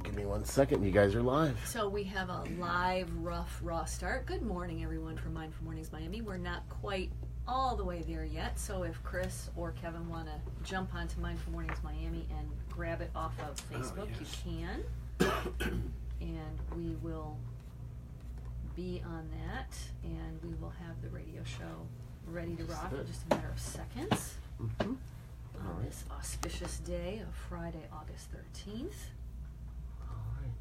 Give me 1 second. You guys are live. So we have a live, rough, raw start. Good morning, everyone, from Mindful Mornings Miami. We're not quite all the way there yet, so if Chris or Kevin want to jump onto Mindful Mornings Miami and grab it off of Facebook, you can. And we will be on that, and we will have the radio show ready to rock in just a matter of seconds. On this auspicious day of Friday, August 13th.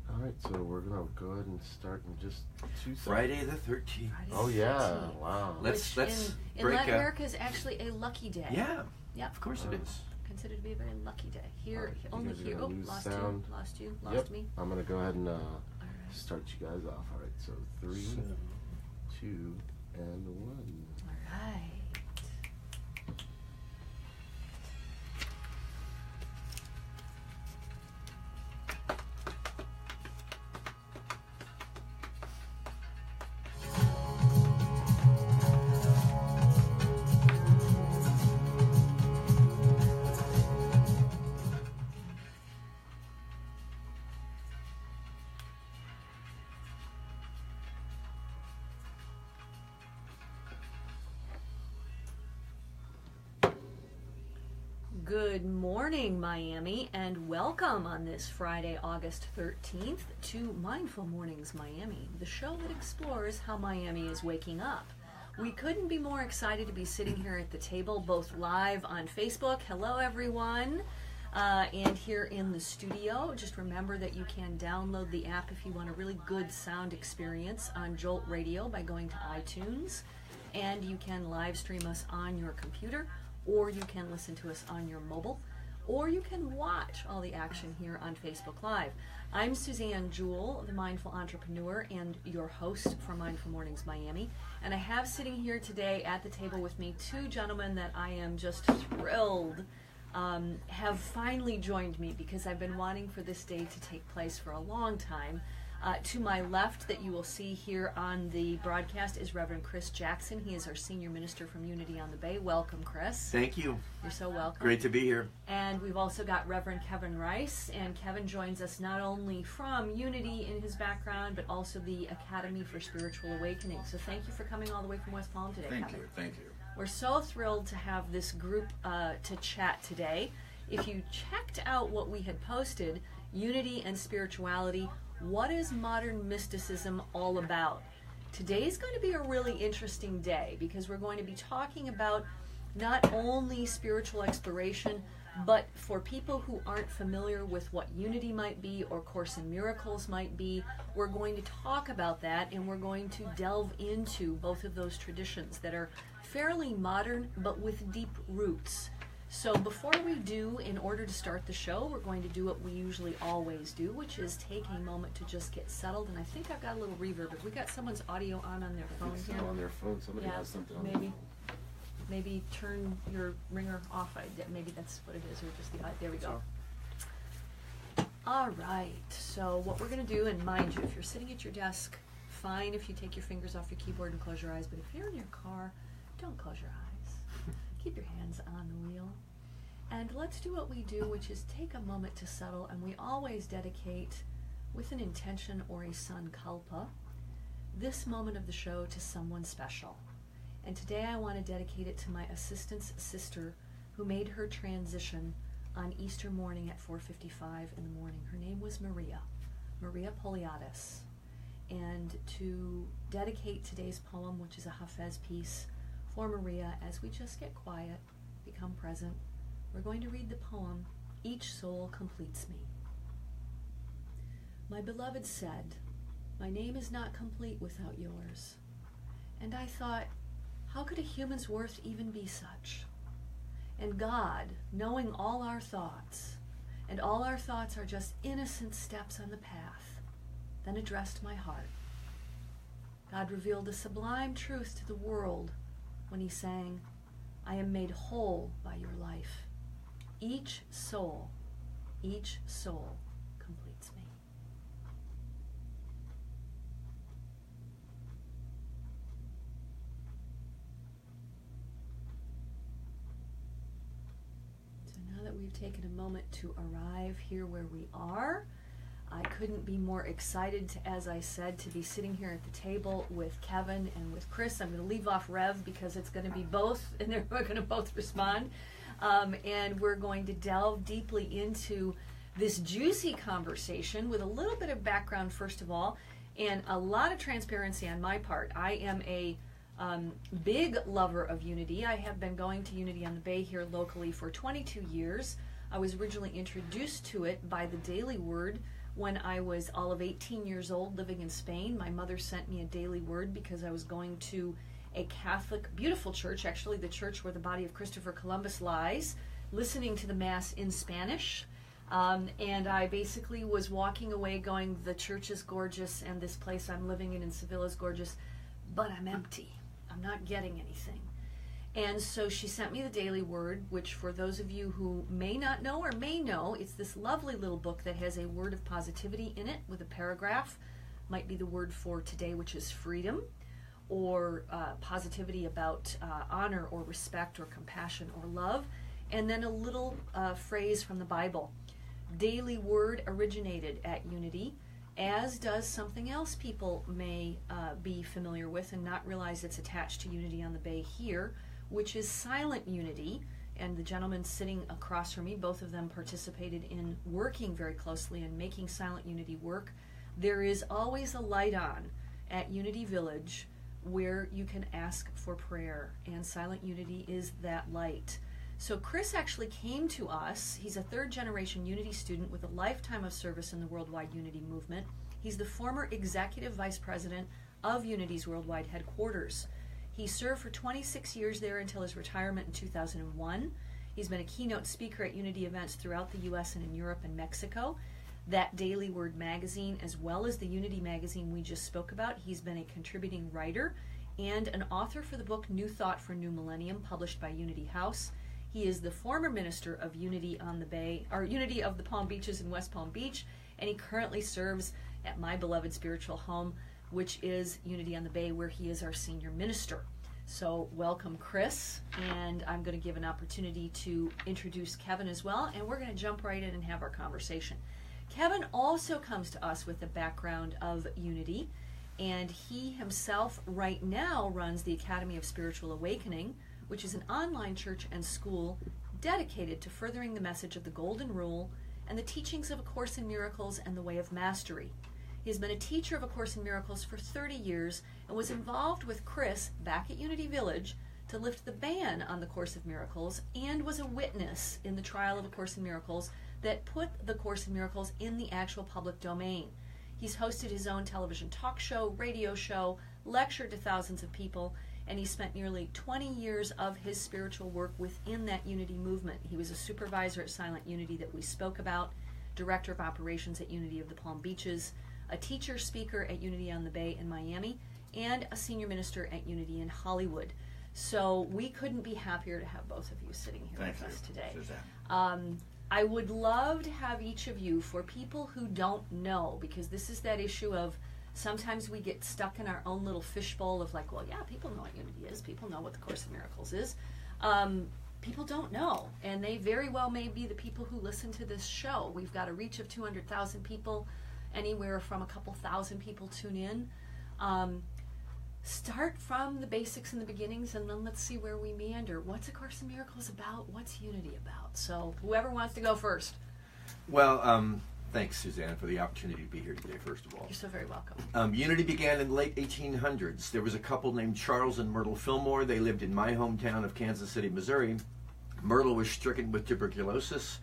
All right, so we're going to go ahead and start in just 2 seconds. Friday the 13th. Oh, yeah. Wow. Let's in break Latin America is actually a lucky day. Yeah. Yeah. Of course it is. Considered to be a very lucky day. Here, only here. Oh, lost sound. you, lost me. I'm going to go ahead and start you guys off. All right, so 3, 2, and 1. All right. Good morning, Miami, and welcome on this Friday, August 13th, to Mindful Mornings Miami, the show that explores how Miami is waking up. We couldn't be more excited to be sitting here at the table, both live on Facebook, hello everyone, and here in the studio. Just remember that you can download the app if you want a really good sound experience on Jolt Radio by going to iTunes, and you can live stream us on your computer, or you can listen to us on your mobile, or you can watch all the action here on Facebook Live. I'm Suzanne Jewell, the Mindful Entrepreneur and your host for Mindful Mornings Miami, and I have sitting here today at the table with me 2 gentlemen that I am just thrilled have finally joined me, because I've been wanting for this day to take place for a long time. To my left, that you will see here on the broadcast, is Reverend Chris Jackson. He is our senior minister from Unity on the Bay. Welcome, Chris. Thank you. You're so welcome. Great to be here. And we've also got Reverend Kevin Rice, and Kevin joins us not only from Unity in his background, but also the Academy for Spiritual Awakening. So thank you for coming all the way from West Palm today, Kevin. Thank you. We're so thrilled to have this group to chat today. If you checked out what we had posted, Unity and Spirituality, what is modern mysticism all about? Today's going to be a really interesting day, because we're going to be talking about not only spiritual exploration, but for people who aren't familiar with what Unity might be or Course in Miracles might be, we're going to talk about that, and we're going to delve into both of those traditions that are fairly modern but with deep roots. So before we do, in order to start the show, we're going to do what we usually always do, which is take a moment to just get settled. And I think I've got a little reverb. Have we got someone's audio on their phone here? On their phone. Somebody has something on. Maybe turn your ringer off. Maybe that's what it is, or just the there we go. All right. So what we're going to do, and mind you, if you're sitting at your desk, fine if you take your fingers off your keyboard and close your eyes. But if you're in your car, don't close your eyes. Keep your hands on the wheel. And let's do what we do, which is take a moment to settle, and we always dedicate, with an intention or a sankalpa, this moment of the show to someone special. And today I want to dedicate it to my assistant's sister, who made her transition on Easter morning at 4:55 in the morning. Her name was Maria Poliadis. And to dedicate today's poem, which is a Hafez piece, for Maria, as we just get quiet, become present, we're going to read the poem, Each Soul Completes Me. My beloved said, my name is not complete without yours. And I thought, how could a human's worth even be such? And God, knowing all our thoughts, and all our thoughts are just innocent steps on the path, then addressed my heart. God revealed a sublime truth to the world when he sang, I am made whole by your life. Each soul completes me. So now that we've taken a moment to arrive here where we are, I couldn't be more excited, as I said, to be sitting here at the table with Kevin and with Chris. I'm going to leave off Rev because it's going to be both, and they're going to both respond. And we're going to delve deeply into this juicy conversation with a little bit of background, first of all, and a lot of transparency on my part. I am a big lover of Unity. I have been going to Unity on the Bay here locally for 22 years. I was originally introduced to it by the Daily Word when I was all of 18 years old living in Spain. My mother sent me a Daily Word because I was going to a Catholic, beautiful church, actually the church where the body of Christopher Columbus lies, listening to the Mass in Spanish. And I basically was walking away going, the church is gorgeous and this place I'm living in Seville is gorgeous, but I'm empty. I'm not getting anything. And so she sent me the Daily Word, which for those of you who may not know or may know, it's this lovely little book that has a word of positivity in it with a paragraph. Might be the word for today, which is freedom, or positivity about honor or respect or compassion or love, and then a little phrase from the Bible. Daily Word originated at Unity, as does something else people may be familiar with and not realize it's attached to Unity on the Bay here, which is Silent Unity. And the gentleman sitting across from me, both of them participated in working very closely and making Silent Unity work. There is always a light on at Unity Village where you can ask for prayer, and Silent Unity is that light. So Chris actually came to us. He's a third-generation Unity student with a lifetime of service in the Worldwide Unity movement. He's the former executive vice president of Unity's worldwide headquarters. He served for 26 years there until his retirement in 2001. He's been a keynote speaker at Unity events throughout the U.S. and in Europe and Mexico. That Daily Word magazine, as well as the Unity magazine we just spoke about, he's been a contributing writer and an author for the book New Thought for New Millennium, published by Unity House. He is the former minister of Unity on the Bay, or Unity of the Palm Beaches in West Palm Beach, and he currently serves at my beloved spiritual home, which is Unity on the Bay, where he is our senior minister. So welcome, Chris, and I'm going to give an opportunity to introduce Kevin as well, and we're going to jump right in and have our conversation. Kevin also comes to us with the background of Unity, and he himself right now runs the Academy of Spiritual Awakening, which is an online church and school dedicated to furthering the message of the Golden Rule and the teachings of A Course in Miracles and the Way of Mastery. He has been a teacher of A Course in Miracles for 30 years and was involved with Chris back at Unity Village to lift the ban on the Course in Miracles, and was a witness in the trial of A Course in Miracles that put the Course in Miracles in the actual public domain. He's hosted his own television talk show, radio show, lectured to thousands of people, and he spent nearly 20 years of his spiritual work within that Unity movement. He was a supervisor at Silent Unity that we spoke about, director of operations at Unity of the Palm Beaches, a teacher speaker at Unity on the Bay in Miami, and a senior minister at Unity in Hollywood. So we couldn't be happier to have both of you sitting here with us today. Suzanne. I would love to have each of you, for people who don't know, because this is that issue of sometimes we get stuck in our own little fishbowl of like, well, yeah, people know what Unity is. People know what the Course in Miracles is. People don't know, and they very well may be the people who listen to this show. We've got a reach of 200,000 people. Anywhere from a couple thousand people tune in. Start from the basics and the beginnings, and then let's see where we meander. What's A Course in Miracles about? What's Unity about? So whoever wants to go first. Well, thanks, Suzanne, for the opportunity to be here today, first of all. You're so very welcome. Unity began in the late 1800s. There was a couple named Charles and Myrtle Fillmore. They lived in my hometown of Kansas City, Missouri. Myrtle was stricken with tuberculosis.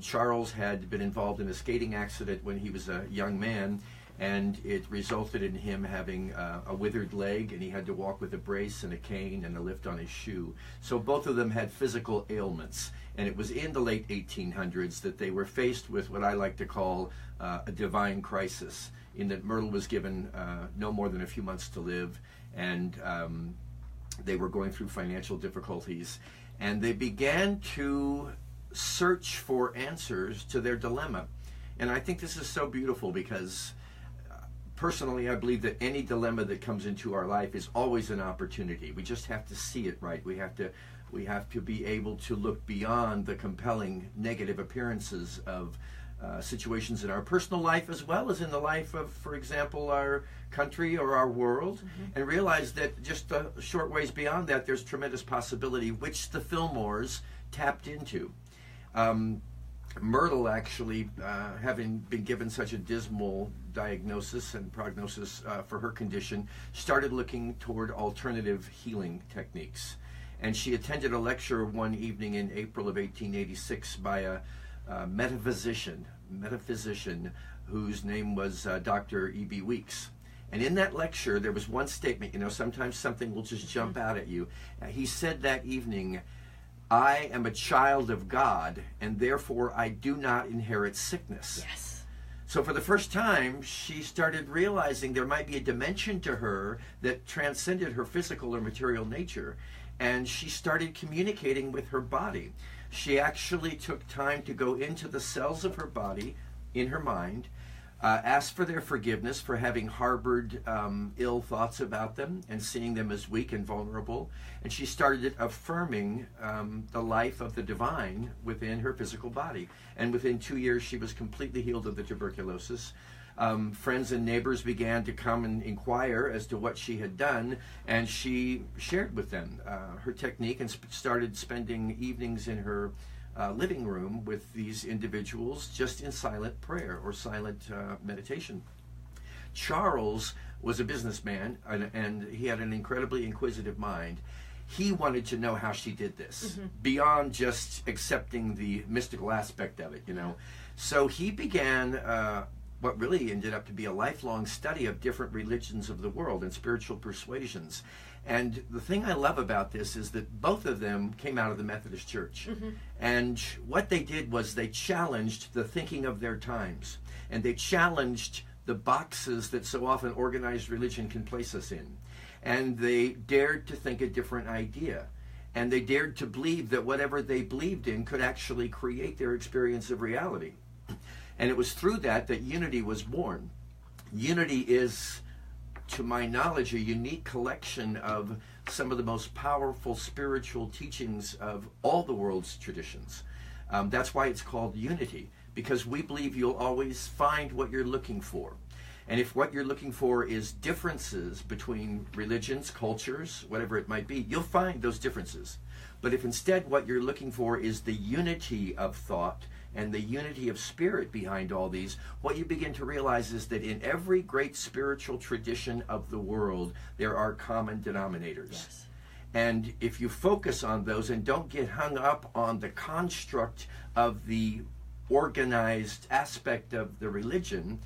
Charles had been involved in a skating accident when he was a young man, and it resulted in him having a withered leg, and he had to walk with a brace and a cane and a lift on his shoe. So both of them had physical ailments, and it was in the late 1800s that they were faced with what I like to call a divine crisis, in that Myrtle was given no more than a few months to live, and they were going through financial difficulties, and they began to search for answers to their dilemma. And I think this is so beautiful because personally I believe that any dilemma that comes into our life is always an opportunity. We just have to see it right. We have to be able to look beyond the compelling negative appearances of situations in our personal life as well as in the life of, for example, our country or our world, and realize that just a short ways beyond that, there's tremendous possibility, which the Fillmores tapped into. Myrtle, actually, having been given such a dismal diagnosis and prognosis for her condition, started looking toward alternative healing techniques. And she attended a lecture one evening in April of 1886 by a metaphysician whose name was Dr. E.B. Weeks. And in that lecture, there was one statement, sometimes something will just jump out at you. He said that evening, "I am a child of God, and therefore I do not inherit sickness." Yes. So for the first time, she started realizing there might be a dimension to her that transcended her physical or material nature. And she started communicating with her body. She actually took time to go into the cells of her body, in her mind, asked for their forgiveness for having harbored ill thoughts about them and seeing them as weak and vulnerable. And she started affirming the life of the divine within her physical body. And within 2 years, she was completely healed of the tuberculosis. Friends and neighbors began to come and inquire as to what she had done, and she shared with them her technique and started spending evenings in her living room with these individuals just in silent prayer or silent meditation. Charles was a businessman, and he had an incredibly inquisitive mind. He wanted to know how she did this, beyond just accepting the mystical aspect of it, So he began what really ended up to be a lifelong study of different religions of the world and spiritual persuasions. And the thing I love about this is that both of them came out of the Methodist Church. And what they did was they challenged the thinking of their times. And they challenged the boxes that so often organized religion can place us in. And they dared to think a different idea. And they dared to believe that whatever they believed in could actually create their experience of reality. And it was through that unity was born. Unity is, to my knowledge, a unique collection of some of the most powerful spiritual teachings of all the world's traditions. That's why it's called unity, because we believe you'll always find what you're looking for. And if what you're looking for is differences between religions, cultures, whatever it might be, you'll find those differences. But if instead what you're looking for is the unity of thought and the unity of spirit behind all these, what you begin to realize is that in every great spiritual tradition of the world, there are common denominators. Yes. And if you focus on those and don't get hung up on the construct of the organized aspect of the religion,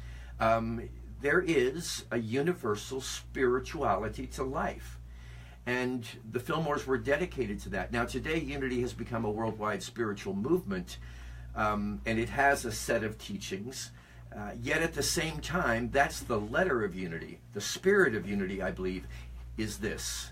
there is a universal spirituality to life. And the Fillmores were dedicated to that. Now today, unity has become a worldwide spiritual movement, and it has a set of teachings. Yet at the same time, that's the letter of unity. The spirit of unity, I believe, is this: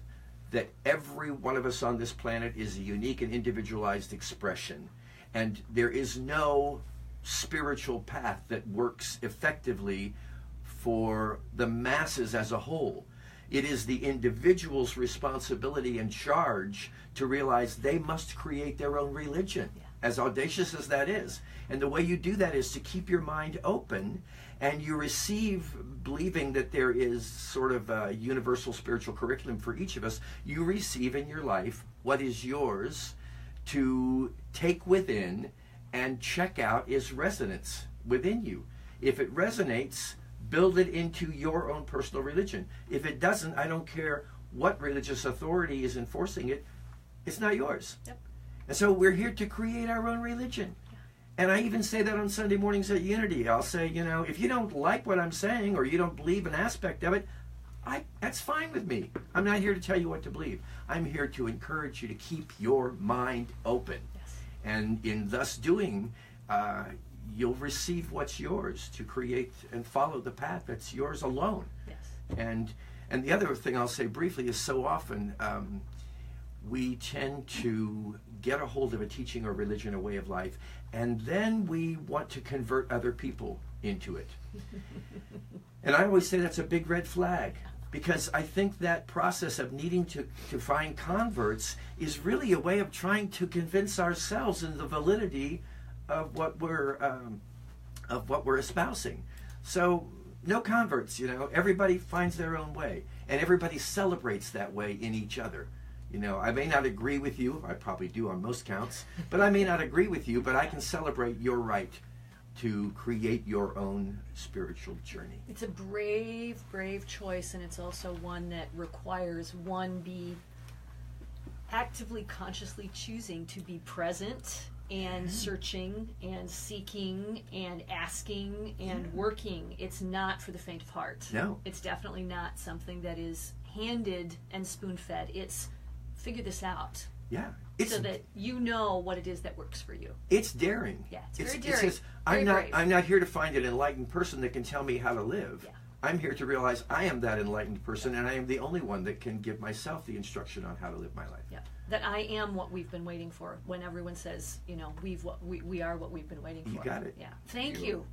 that every one of us on this planet is a unique and individualized expression. And there is no spiritual path that works effectively for the masses as a whole. It is the individual's responsibility and charge to realize they must create their own religion, as audacious as that is. And the way you do that is to keep your mind open, and you receive, believing that there is sort of a universal spiritual curriculum for each of us. You receive in your life what is yours to take within and check out its resonance within you. If it resonates, build it into your own personal religion. If it doesn't, I don't care what religious authority is enforcing it, it's not yours. Yep. And so we're here to create our own religion. And I even say that on Sunday mornings at Unity. I'll say, if you don't like what I'm saying or you don't believe an aspect of it, that's fine with me. I'm not here to tell you what to believe. I'm here to encourage you to keep your mind open. Yes. And in thus doing, you'll receive what's yours to create and follow the path that's yours alone. Yes. And the other thing I'll say briefly is so often we tend to get a hold of a teaching or religion, a way of life, and then we want to convert other people into it. And I always say that's a big red flag, because I think that process of needing to find converts is really a way of trying to convince ourselves in the validity of what we're of what we're espousing. So no converts, everybody finds their own way, and everybody celebrates that way in each other. I may not agree with you, I probably do on most counts, but I may not agree with you, but I can celebrate your right to create your own spiritual journey. It's a brave, brave choice, and it's also one that requires one be actively, consciously choosing to be present and searching and seeking and asking and working. It's not for the faint of heart. No. It's definitely not something that is handed and spoon-fed. It's figure this out. Yeah. So that you know what it is that works for you. It's daring. Yeah, it's very daring. It says, I'm not here to find an enlightened person that can tell me how to live. Yeah. I'm here to realize I am that enlightened person, and I am the only one that can give myself the instruction on how to live my life. Yeah. That I am what we've been waiting for. When everyone says, we are what we've been waiting for. You got it. Yeah. Thank you.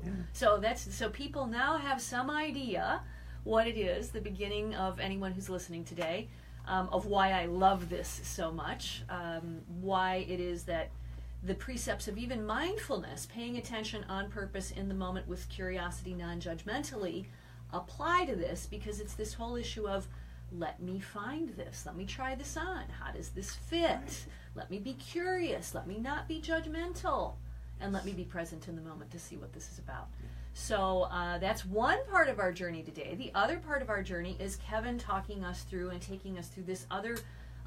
Yeah. So people now have some idea what it is, the beginning of anyone who's listening today, of why I love this so much, why it is that the precepts of even mindfulness, paying attention on purpose in the moment with curiosity, non-judgmentally, apply to this, because it's this whole issue of, let me find this, let me try this on, how does this fit, let me be curious, let me not be judgmental, and let me be present in the moment to see what this is about. So that's one part of our journey today. The other part of our journey is Kevin talking us through and taking us through this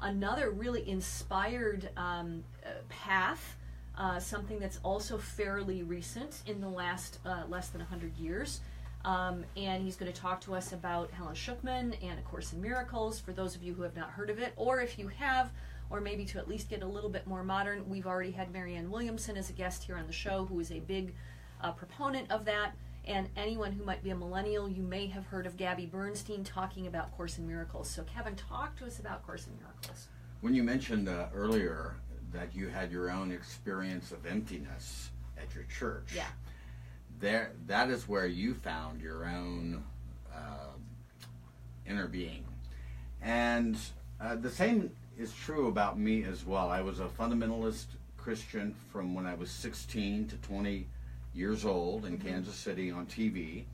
another really inspired path, something that's also fairly recent in the last less than 100 years. And he's going to talk to us about Helen Schucman and A Course in Miracles, for those of you who have not heard of it, or if you have, or maybe to at least get a little bit more modern. We've already had Marianne Williamson as a guest here on the show, who is a big proponent of that. And anyone who might be a millennial, you may have heard of Gabby Bernstein talking about Course in Miracles. So Kevin, talk to us about Course in Miracles. When you mentioned earlier that you had your own experience of emptiness at your church, that is where you found your own inner being. And the same is true about me as well. I was a fundamentalist Christian from when I was 16 to 20 years old in Kansas City on TV,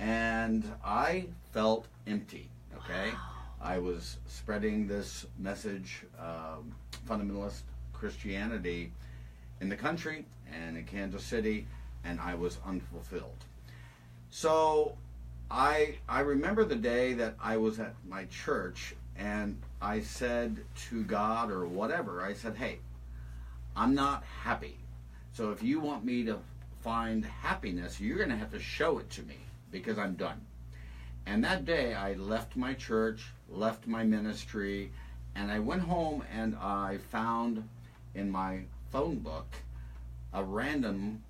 and I felt empty, okay? Wow. I was spreading this message, fundamentalist Christianity, in the country and in Kansas City, and I was unfulfilled. So I remember the day that I was at my church, and I said to God or whatever, I said, hey, I'm not happy. So if you want me to find happiness, you're going to have to show it to me, because I'm done. And that day I left my church, left my ministry, and I went home and I found in my phone book a random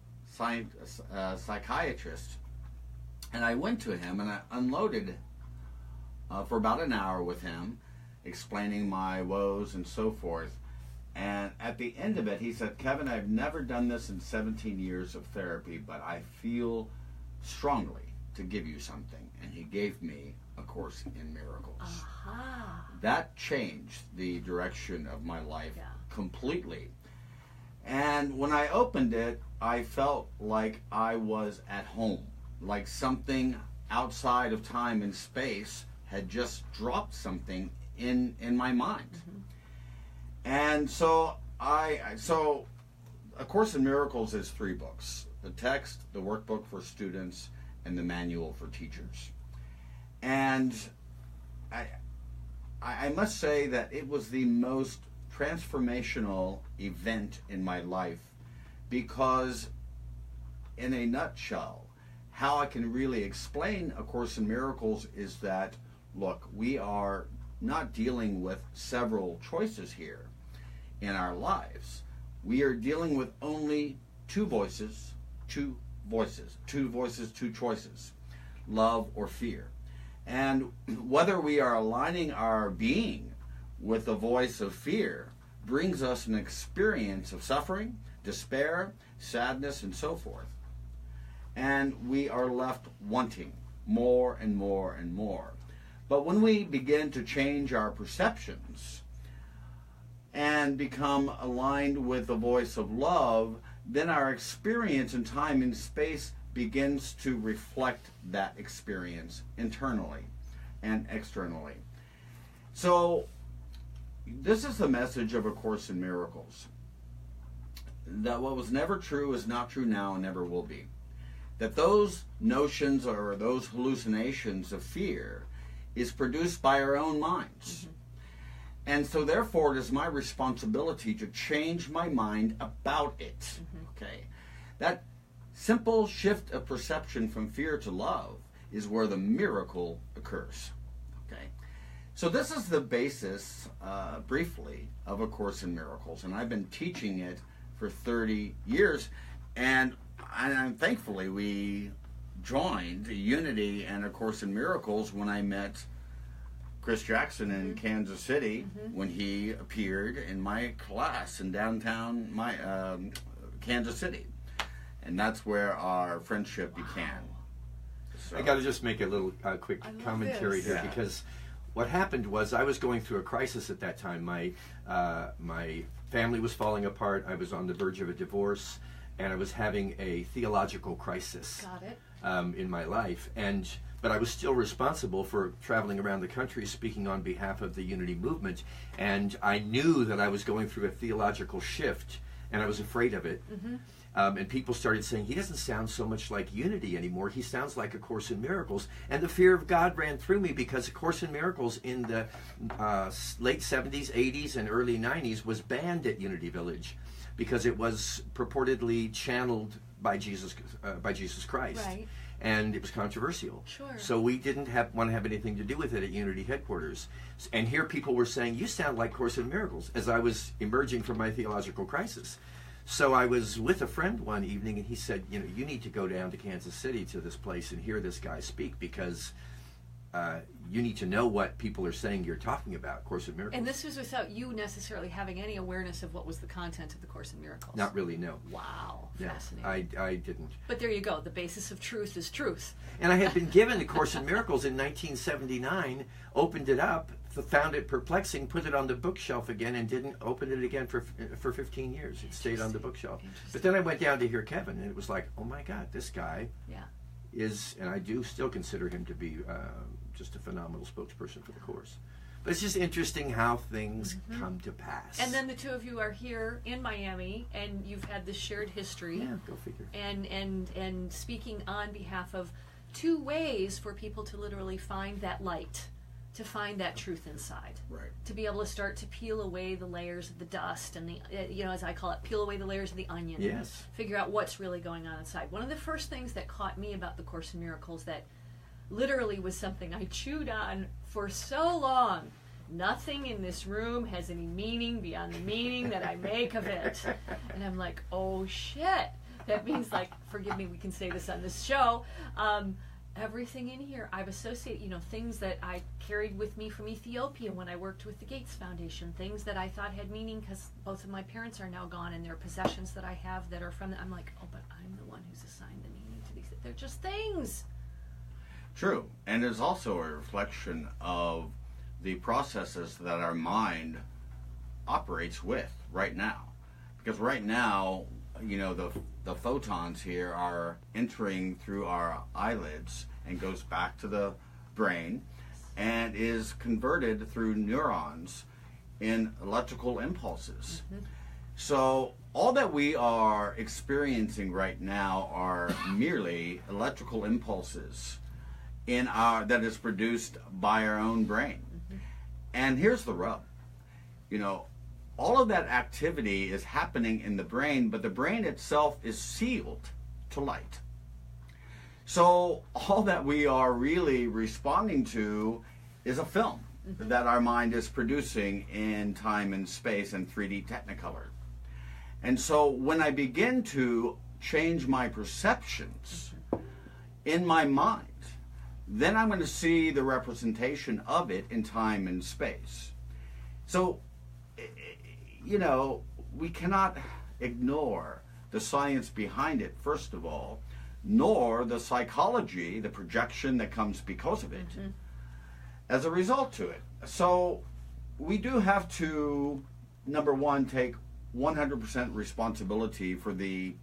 psychiatrist. And I went to him and I unloaded for about an hour with him, explaining my woes and so forth. And at the end of it, he said, Kevin, I've never done this in 17 years of therapy, but I feel strongly to give you something. And he gave me A Course in Miracles. Aha. That changed the direction of my life completely. And when I opened it, I felt like I was at home, like something outside of time and space had just dropped something in my mind. Mm-hmm. And so A Course in Miracles is 3 books: the text, the workbook for students, and the manual for teachers. And I must say that it was the most transformational event in my life, because in a nutshell, how I can really explain A Course in Miracles is that, look, we are not dealing with several choices here in our lives. We are dealing with only two voices, two choices, love or fear. And whether we are aligning our being with the voice of fear brings us an experience of suffering, despair, sadness, and so forth. And we are left wanting more and more and more. But when we begin to change our perceptions and become aligned with the voice of love, then our experience in time and space begins to reflect that experience internally and externally. So this is the message of A Course in Miracles. That what was never true is not true now and never will be. That those notions or those hallucinations of fear is produced by our own minds. And so therefore it is my responsibility to change my mind about it. Okay. That simple shift of perception from fear to love is where the miracle occurs. Okay. So this is the basis, briefly, of A Course in Miracles. And I've been teaching it for 30 years. And thankfully we joined Unity and A Course in Miracles when I met Chris Jackson in Kansas City when he appeared in my class in downtown Kansas City. And that's where our friendship began. So, I got to just make a little quick commentary here, Yeah. because what happened was I was going through a crisis at that time. My family was falling apart. I was on the verge of a divorce, and I was having a theological crisis in my life. But I was still responsible for traveling around the country speaking on behalf of the Unity movement, and I knew that I was going through a theological shift, and I was afraid of it. And people started saying, he doesn't sound so much like Unity anymore. He sounds like A Course in Miracles. And the fear of God ran through me, because A Course in Miracles in the late 70s, 80s, and early 90s was banned at Unity Village because it was purportedly channeled by Jesus Christ. Right. And it was controversial. Sure. So we didn't want to have anything to do with it at Unity headquarters. And here people were saying, you sound like Course in Miracles, as I was emerging from my theological crisis. So I was with a friend one evening, and he said, you need to go down to Kansas City to this place and hear this guy speak, because you need to know what people are saying you're talking about, Course in Miracles. And this was without you necessarily having any awareness of what was the content of the Course in Miracles. Not really, no. Wow, Yeah, fascinating. I didn't. But there you go. The basis of truth is truth. And I had been given the Course in Miracles in 1979, opened it up, found it perplexing, put it on the bookshelf again, and didn't open it again for 15 years. It stayed on the bookshelf. But then I went down to hear Kevin, and it was like, oh my God, this guy is, and I do still consider him to be just a phenomenal spokesperson for the Course. But it's just interesting how things come to pass. And then the two of you are here in Miami, and you've had this shared history. Yeah, go figure. And speaking on behalf of two ways for people to literally find that light, to find that truth inside. Right. To be able to start to peel away the layers of the dust and the, as I call it, peel away the layers of the onion. Yes. Figure out what's really going on inside. One of the first things that caught me about the Course in Miracles that literally was something I chewed on for so long. Nothing in this room has any meaning beyond the meaning that I make of it. And I'm like, oh shit. That means, like, forgive me, we can say this on this show. Everything in here I've associated, things that I carried with me from Ethiopia when I worked with the Gates Foundation, things that I thought had meaning because both of my parents are now gone, and they're possessions that I have that are from I'm like, oh, but I'm the one who's assigned the meaning to these. They're just things. True. And it's also a reflection of the processes that our mind operates with right now. Because right now, the photons here are entering through our eyelids and goes back to the brain and is converted through neurons in electrical impulses. So all that we are experiencing right now are merely electrical impulses that is produced by our own brain. And here's the rub. All of that activity is happening in the brain, but the brain itself is sealed to light. So all that we are really responding to is a film that our mind is producing in time and space and 3D Technicolor. And so when I begin to change my perceptions in my mind, then I'm going to see the representation of it in time and space. So, we cannot ignore the science behind it, first of all, nor the psychology, the projection that comes because of it, as a result to it. So we do have to, number one, take 100% responsibility for the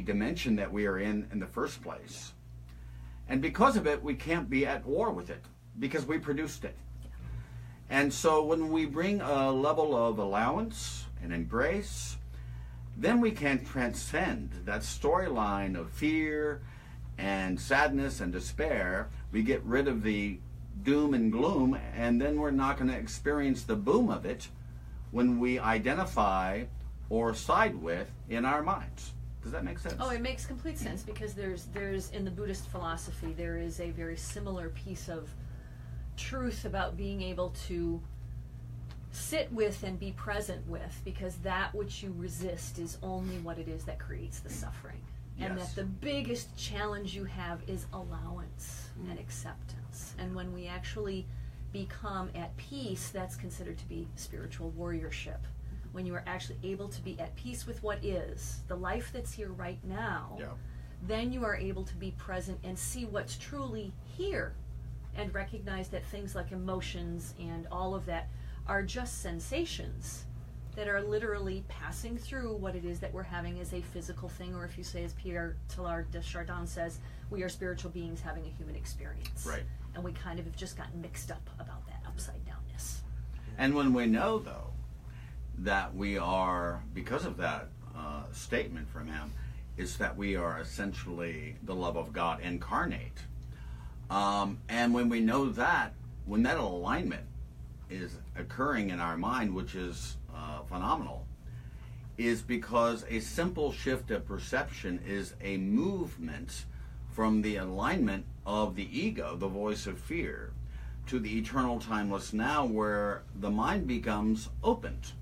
dimension that we are in the first place. And because of it, we can't be at war with it, because we produced it. And so when we bring a level of allowance and embrace, then we can transcend that storyline of fear and sadness and despair. We get rid of the doom and gloom, and then we're not going to experience the boom of it when we identify or side with in our minds. Does that make sense? Oh, it makes complete sense, because there's in the Buddhist philosophy, there is a very similar piece of truth about being able to sit with and be present with, because that which you resist is only what it is that creates the suffering. And Yes. that the biggest challenge you have is allowance and acceptance. And when we actually become at peace, that's considered to be spiritual warriorship. When you are actually able to be at peace with what is, the life that's here right now, Yeah. then you are able to be present and see what's truly here, and recognize that things like emotions and all of that are just sensations that are literally passing through what it is that we're having as a physical thing, or if you say, as Pierre Teilhard de Chardin says, we are spiritual beings having a human experience. Right. And we kind of have just gotten mixed up about that upside downness. And when we know, though, that we are, because of that statement from him, is that we are essentially the love of God incarnate. And when we know that, when that alignment is occurring in our mind, which is phenomenal, is because a simple shift of perception is a movement from the alignment of the ego, the voice of fear, to the eternal timeless now, where the mind becomes opened.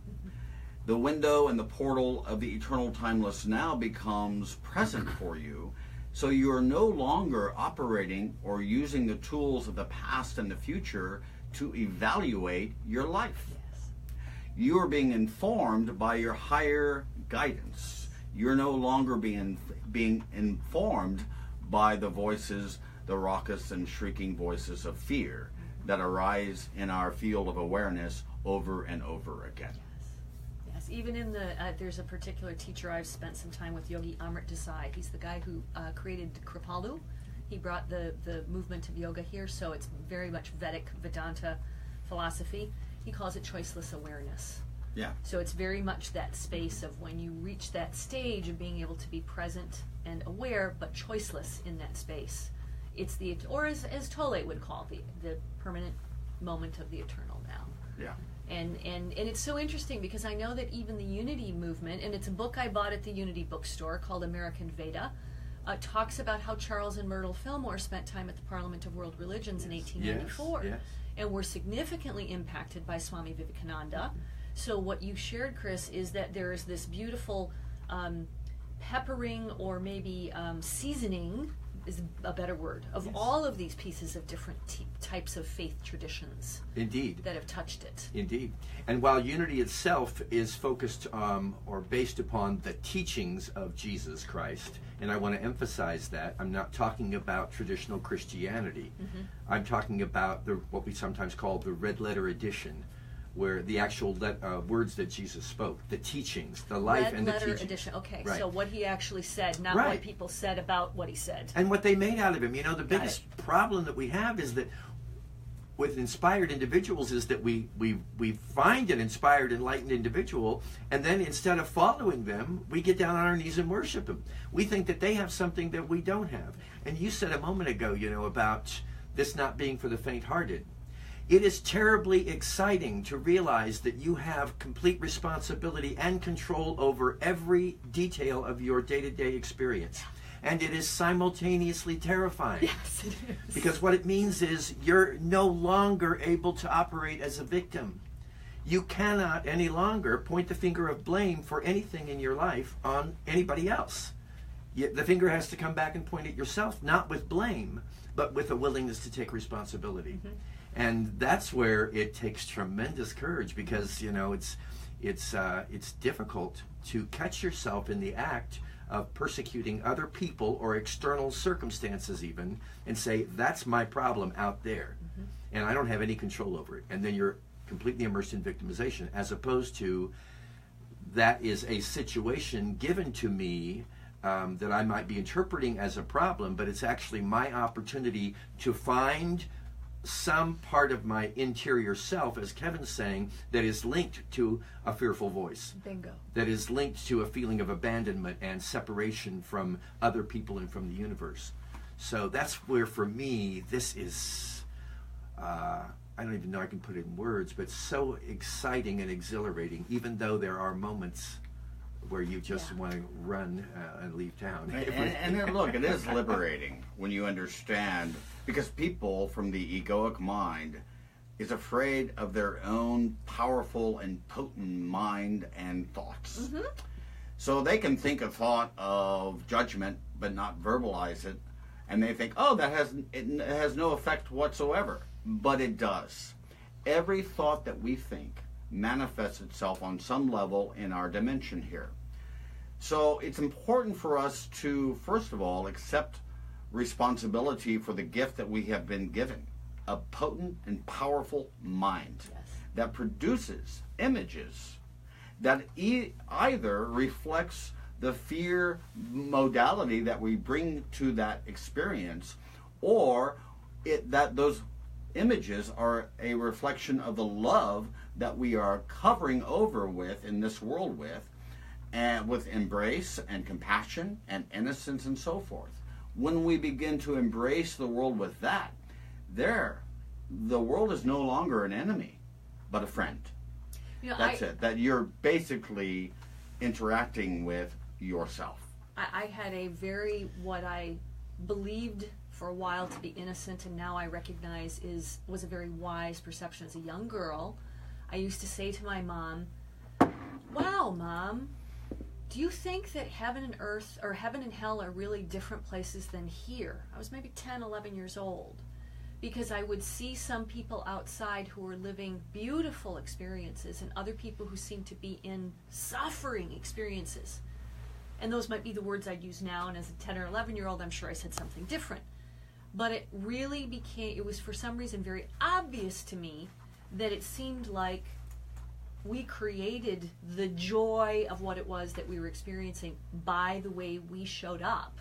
The window and the portal of the eternal timeless now becomes present for you, so you are no longer operating or using the tools of the past and the future to evaluate your life. You are being informed by your higher guidance. You're no longer being informed by the voices, the raucous and shrieking voices of fear that arise in our field of awareness over and over again. Yes, even in the, there's a particular teacher I've spent some time with, Yogi Amrit Desai. He's the guy who created Kripalu. He brought the movement of yoga here, so it's very much Vedic Vedanta philosophy. He calls it choiceless awareness. Yeah. So it's very much that space of when you reach that stage of being able to be present and aware, but choiceless in that space. It's the, or as Tolle would call, the permanent moment of the eternal now. Yeah. And it's so interesting, because I know that even the Unity movement, and it's a book I bought at the Unity bookstore called American Veda, talks about how Charles and Myrtle Fillmore spent time at the Parliament of World Religions in 1894. Yes. And were significantly impacted by Swami Vivekananda. So what you shared, Chris, is that there is this beautiful peppering, or maybe seasoning is a better word, of all of these pieces of different types of faith traditions. Indeed. That have touched it. Indeed. And while unity itself is focused or based upon the teachings of Jesus Christ, and I want to emphasize that, I'm not talking about traditional Christianity. Mm-hmm. I'm talking about what we sometimes call the red letter edition, where the actual words that Jesus spoke, the teachings, the life Red and the letter teachings. edition. Okay, Right. so what he actually said, not Right. what people said about what he said. And what they made out of him. You know, the Got biggest problem that we have is that with inspired individuals is that we find an inspired, enlightened individual, and then instead of following them, we get down on our knees and worship them. We think that they have something that we don't have. And you said a moment ago, you know, about this not being for the faint-hearted. It is terribly exciting to realize that you have complete responsibility and control over every detail of your day-to-day experience. And it is simultaneously terrifying. Yes, it is. Because what it means is you're no longer able to operate as a victim. You cannot any longer point the finger of blame for anything in your life on anybody else. The finger has to come back and point at yourself, not with blame, but with a willingness to take responsibility. Mm-hmm. And that's where it takes tremendous courage, because you know it's difficult to catch yourself in the act of persecuting other people or external circumstances even, and say, that's my problem out there, and I don't have any control over it. And then you're completely immersed in victimization, as opposed to that is a situation given to me that I might be interpreting as a problem, but it's actually my opportunity to find some part of my interior self, as Kevin's saying, that is linked to a fearful voice. Bingo. That is linked to a feeling of abandonment and separation from other people and from the universe. So that's where, for me, this is, I don't even know I can put it in words, but so exciting and exhilarating, even though there are moments where you just want to run and leave town. And then look, it is liberating when you understand, because people from the egoic mind is afraid of their own powerful and potent mind and thoughts. Mm-hmm. So they can think a thought of judgment but not verbalize it, and they think, oh, it has no effect whatsoever. But it does. Every thought that we think manifests itself on some level in our dimension here. So it's important for us to, first of all, accept responsibility for the gift that we have been given, a potent and powerful mind that produces images that either reflects the fear modality that we bring to that experience, or that those images are a reflection of the love that we are covering over with in this world with, and with embrace and compassion and innocence and so forth. When we begin to embrace the world with that, the world is no longer an enemy, but a friend. That's it. That you're basically interacting with yourself. I had what I believed for a while to be innocent, and now I recognize was a very wise perception. As a young girl, I used to say to my mom, "Wow, Mom, do you think that heaven and earth, or heaven and hell, are really different places than here?" I was maybe 10, 11 years old, because I would see some people outside who were living beautiful experiences and other people who seemed to be in suffering experiences. And those might be the words I'd use now, and as a 10 or 11-year-old, I'm sure I said something different. But it was for some reason very obvious to me that it seemed like we created the joy of what it was that we were experiencing by the way we showed up,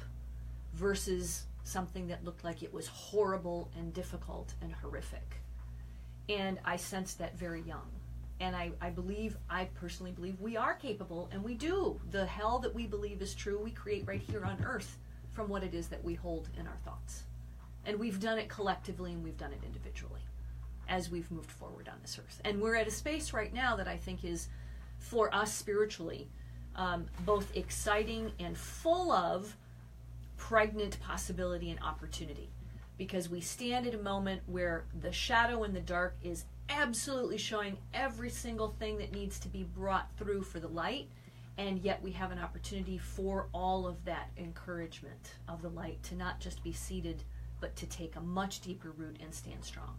versus something that looked like it was horrible and difficult and horrific. And I sensed that very young. And I personally believe we are capable, and we do. The hell that we believe is true, we create right here on earth from what it is that we hold in our thoughts. And we've done it collectively, and we've done it individually as we've moved forward on this earth. And we're at a space right now that I think is, for us spiritually, both exciting and full of pregnant possibility and opportunity. Because we stand at a moment where the shadow and the dark is absolutely showing every single thing that needs to be brought through for the light, and yet we have an opportunity for all of that encouragement of the light to not just be seated, but to take a much deeper root and stand strong.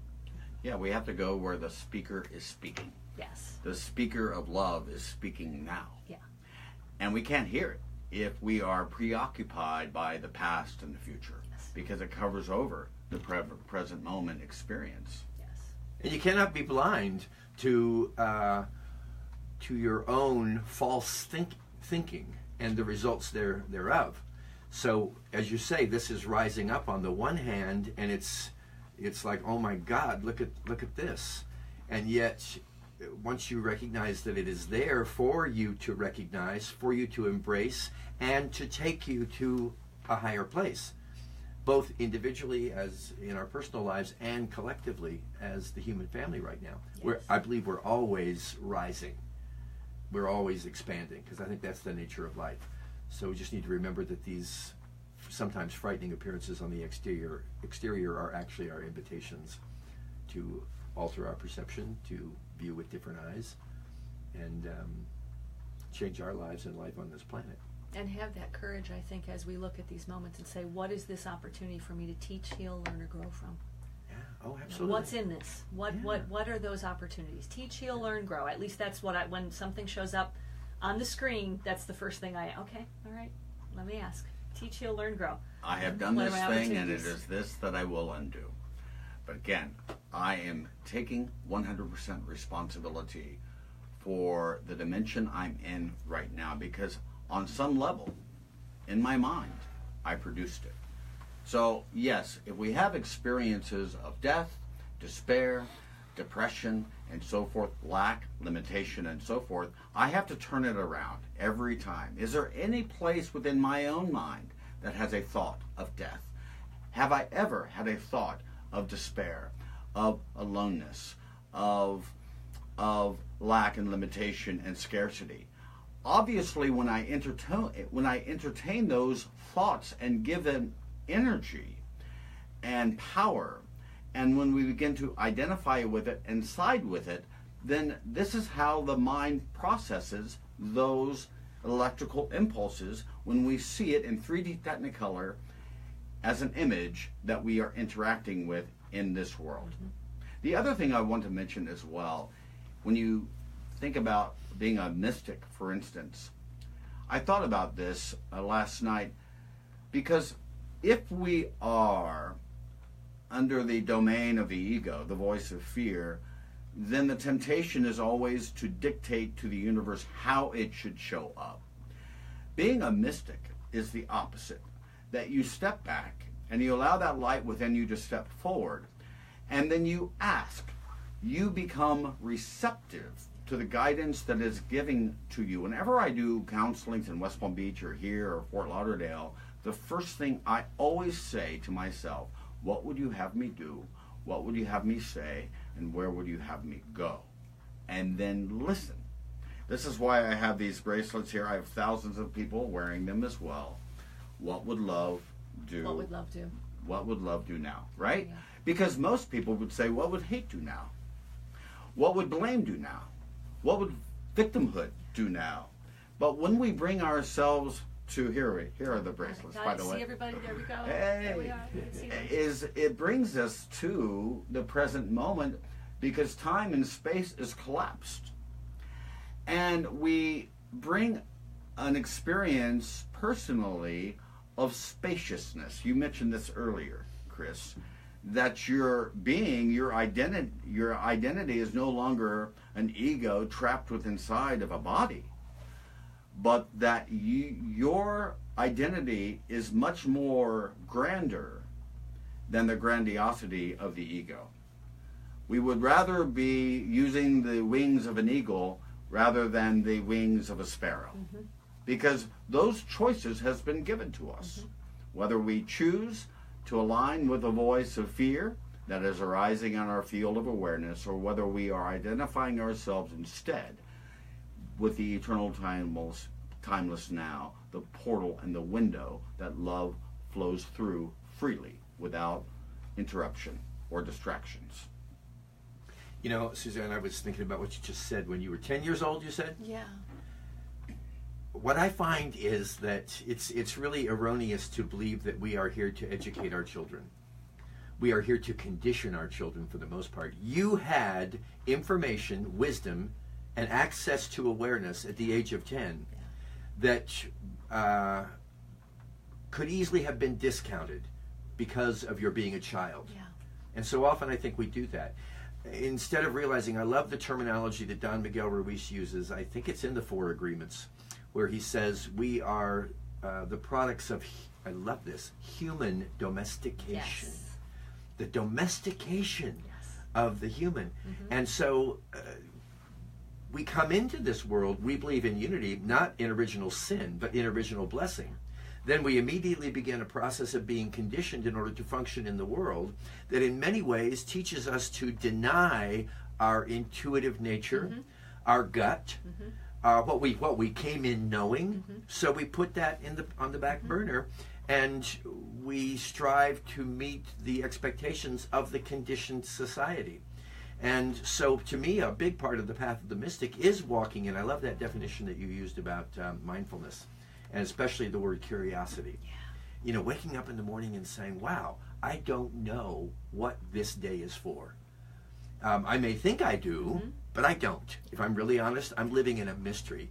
Yeah, we have to go where the speaker is speaking. Yes. The speaker of love is speaking now. Yeah. And we can't hear it if we are preoccupied by the past and the future, because it covers over the present moment experience. And you cannot be blind to your own false thinking and the results thereof. So, as you say, this is rising up on the one hand, and it's like, oh my God, look at this. And yet, once you recognize that it is there for you to recognize, for you to embrace, and to take you to a higher place, both individually as in our personal lives and collectively as the human family right now. Yes. I believe we're always rising. We're always expanding, because I think that's the nature of life. So we just need to remember that these sometimes frightening appearances on the exterior are actually our invitations to alter our perception, to view with different eyes, and change our lives and life on this planet. And have that courage, I think, as we look at these moments and say, what is this opportunity for me to teach, heal, learn, or grow from? Yeah. Oh, absolutely. What's in this? What are those opportunities? Teach, heal, learn, grow. At least that's what when something shows up on the screen, that's the first thing okay, all right, let me ask. Teach, heal, learn, grow. I have done this thing, and it is this that I will undo. But again, I am taking 100% responsibility for the dimension I'm in right now, because on some level, in my mind, I produced it. So yes, if we have experiences of death, despair, depression, and so forth, lack, limitation, and so forth, I have to turn it around every time. Is there any place within my own mind that has a thought of death? Have I ever had a thought of despair, of aloneness, of lack and limitation and scarcity? Obviously, when I entertain those thoughts and give them energy and power, and when we begin to identify with it and side with it, then this is how the mind processes those electrical impulses when we see it in 3D Technicolor as an image that we are interacting with in this world. The other thing I want to mention as well, when you think about being a mystic, for instance, I thought about this last night, because if we are under the domain of the ego, the voice of fear, then the temptation is always to dictate to the universe how it should show up. Being a mystic is the opposite, that you step back and you allow that light within you to step forward, and then you ask, you become receptive to the guidance that is given to you. Whenever I do counselings in West Palm Beach or here or Fort Lauderdale, the first thing I always say to myself, what would you have me do? What would you have me say? And where would you have me go? And then listen. This is why I have these bracelets here. I have thousands of people wearing them as well. What would love do? What would love do? What would love do now, right? Yeah. Because most people would say, what would hate do now? What would blame do now? What would victimhood do now? But when we bring ourselves to, here are the bracelets, by the way. See everybody? There we go. Hey. There we are. You can see them. It brings us to the present moment, because time and space is collapsed. And we bring an experience personally of spaciousness. You mentioned this earlier, Chris, that your being, your identity is no longer an ego trapped within inside of a body, but that your identity is much more grander than the grandiosity of the ego. We would rather be using the wings of an eagle rather than the wings of a sparrow, because those choices has been given to us. Whether we choose to align with the voice of fear that is arising on our field of awareness, or whether we are identifying ourselves instead with the eternal timeless now, the portal and the window that love flows through freely without interruption or distractions. You know, Suzanne, I was thinking about what you just said. When you were 10 years old, you said? Yeah. What I find is that it's really erroneous to believe that we are here to educate our children. We are here to condition our children for the most part. You had information, wisdom, and access to awareness at the age of 10 that could easily have been discounted because of your being a child. Yeah. And so often I think we do that. Instead of realizing, I love the terminology that Don Miguel Ruiz uses. I think it's in the 4 Agreements, where he says we are the products of, I love this, human domestication. Yes. The domestication of the human. And so we come into this world, we believe in unity, not in original sin, but in original blessing. Then we immediately begin a process of being conditioned in order to function in the world that in many ways teaches us to deny our intuitive nature, our gut, what we came in knowing. So we put that on the back burner, and we strive to meet the expectations of the conditioned society. And so to me, a big part of the path of the mystic is walking in. I love that definition that you used about mindfulness, and especially the word curiosity. Yeah. You know, waking up in the morning and saying, wow, I don't know what this day is for. I may think I do, but I don't. If I'm really honest, I'm living in a mystery,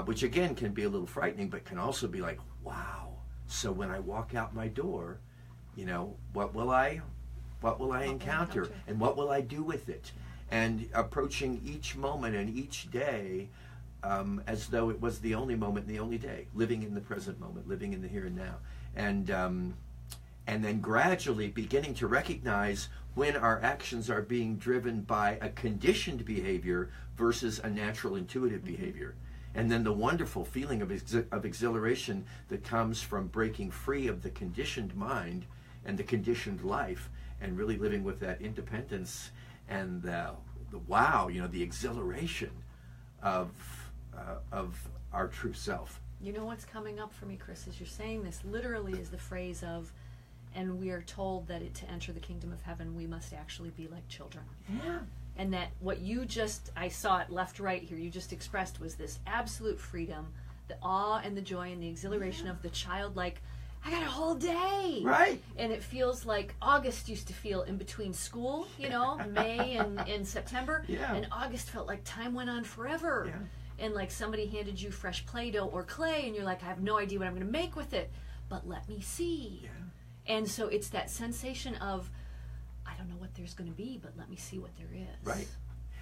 which again can be a little frightening, but can also be like, wow. So when I walk out my door, you know, what will I encounter, and what will I do with it? and approaching each moment and each day as though it was the only moment and the only day, living in the present moment, living in the here and now. And then gradually beginning to recognize when our actions are being driven by a conditioned behavior versus a natural intuitive behavior. And then the wonderful feeling of exhilaration that comes from breaking free of the conditioned mind and the conditioned life and really living with that independence and the wow, the exhilaration of our true self. You know what's coming up for me, Chris, as you're saying this, literally is the phrase of, and we are told that to enter the kingdom of heaven, we must actually be like children. Yeah. And that what you just, I saw it left, right here, you just expressed was this absolute freedom, the awe and the joy and the exhilaration of the childlike, I got a whole day. Right. And it feels like August used to feel in between school, May and September. Yeah. And August felt like time went on forever. Yeah. And like somebody handed you fresh Play-Doh or clay and you're like, I have no idea what I'm going to make with it, but let me see. Yeah. And so it's that sensation of, I don't know what there's going to be, but let me see what there is. Right.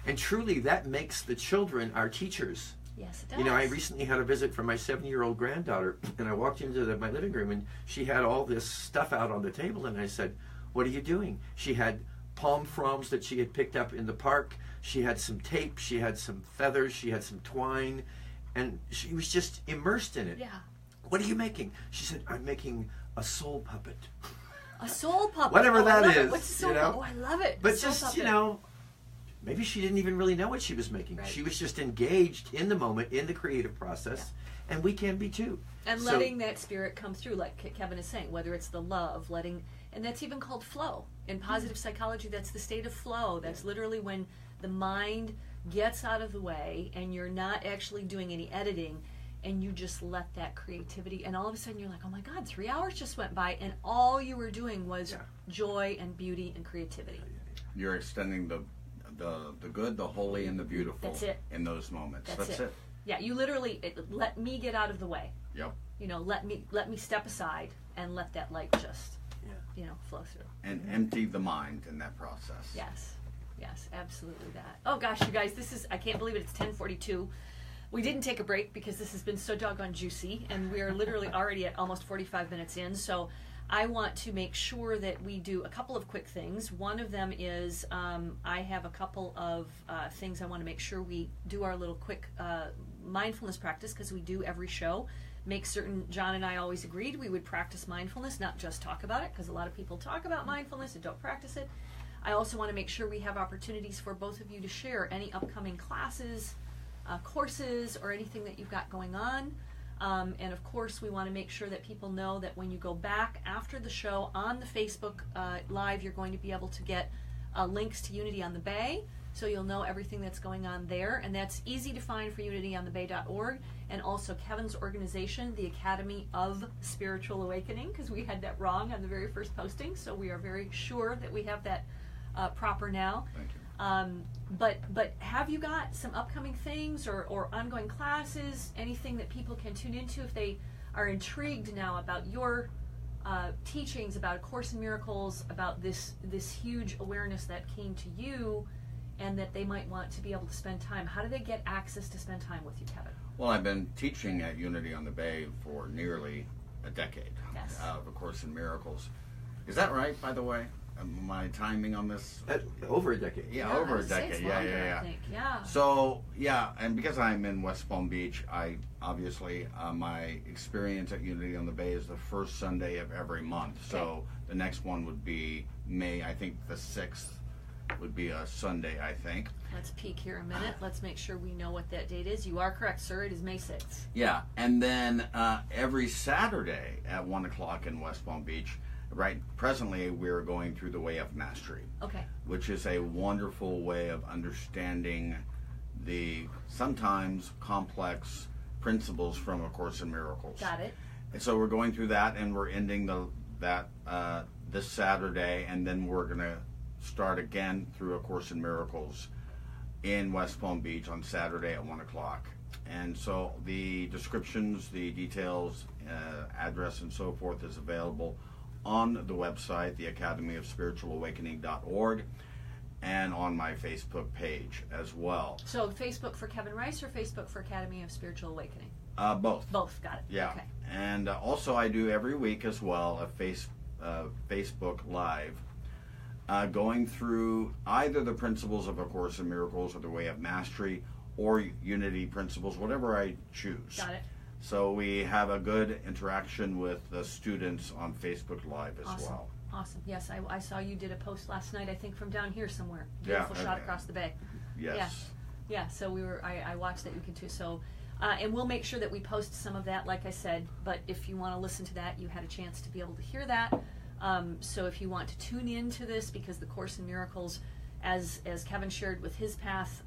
And truly that makes the children our teachers. Yes, it does. I recently had a visit from my 7-year-old granddaughter, and I walked into my living room, and she had all this stuff out on the table, and I said, what are you doing? She had palm fronds that she had picked up in the park. She had some tape. She had some feathers. She had some twine, and she was just immersed in it. Yeah. What are you making? She said, I'm making a soul puppet. A soul puppet. Whatever that is. What's a soul puppet? Oh, I love it. But soul just, puppet. Maybe she didn't even really know what she was making. Right. She was just engaged in the moment, in the creative process, and we can be too. And letting that spirit come through, like Kevin is saying, whether it's the love, and that's even called flow. In positive psychology, that's the state of flow. That's literally when the mind gets out of the way and you're not actually doing any editing and you just let that creativity, and all of a sudden you're like, oh my God, 3 hours just went by and all you were doing was joy and beauty and creativity. You're extending the good, the holy, and the beautiful. That's it. In those moments. That's it. Yeah, you literally let me get out of the way. Yep. Let me step aside and let that light just flow through. And empty the mind in that process. Yes, absolutely that. Oh gosh, you guys, I can't believe it. It's 10:42. We didn't take a break because this has been so doggone juicy, and we are literally already at almost 45 minutes in. So I want to make sure that we do a couple of quick things. One of them is I have a couple of things I want to make sure we do our little quick mindfulness practice, because we do every show. Make certain, John and I always agreed we would practice mindfulness, not just talk about it, because a lot of people talk about mindfulness and don't practice it. I also want to make sure we have opportunities for both of you to share any upcoming classes, courses, or anything that you've got going on. And of course, we want to make sure that people know that when you go back after the show on the Facebook Live, you're going to be able to get links to Unity on the Bay, so you'll know everything that's going on there. And that's easy to find for unityonthebay.org, and also Kevin's organization, the Academy of Spiritual Awakening, because we had that wrong on the very first posting, so we are very sure that we have that proper now. Thank you. But have you got some upcoming things or ongoing classes, anything that people can tune into if they are intrigued now about your teachings about A Course in Miracles, about this huge awareness that came to you, and that they might want to be able to spend time? How do they get access to spend time with you, Kevin? Well, I've been teaching at Unity on the Bay for nearly a decade. Yes. Of A Course in Miracles. Is that right, by the way? My timing on this? Over a decade. Yeah, over a decade. Longer, I think. Yeah. So, and because I'm in West Palm Beach, I obviously, my experience at Unity on the Bay is the first Sunday of every month. Okay. So the next one would be May, I think the 6th would be a Sunday, I think. Let's peek here a minute. Let's make sure we know what that date is. You are correct, sir. It is May 6th. Yeah, and then every Saturday at 1 o'clock in West Palm Beach, right, presently we're going through the Way of Mastery. Okay. Which is a wonderful way of understanding the sometimes complex principles from A Course in Miracles. Got it. And so we're going through that, and we're ending that this Saturday, and then we're going to start again through A Course in Miracles in West Palm Beach on Saturday at 1 o'clock. And so the descriptions, the details, address, and so forth is available on the website, the Academy of Spiritual Awakening.org. and on my Facebook page as well. So Facebook for Kevin Rice or Facebook for Academy of Spiritual Awakening? Both. Both, got it. Yeah. Okay. And also I do every week as well a Facebook Live going through either the principles of A Course in Miracles or the Way of Mastery or Unity principles, whatever I choose. Got it. So we have a good interaction with the students on Facebook Live as Awesome. well. Awesome. Yes, I saw you did a post last night, I think from down here somewhere. Beautiful shot across the bay. Yes. Yeah, so I watched that weekend too. So, and we'll make sure that we post some of that, like I said. But if you want to listen to that, you had a chance to be able to hear that. So if you want to tune in to this, because the Course in Miracles, as Kevin shared with his path,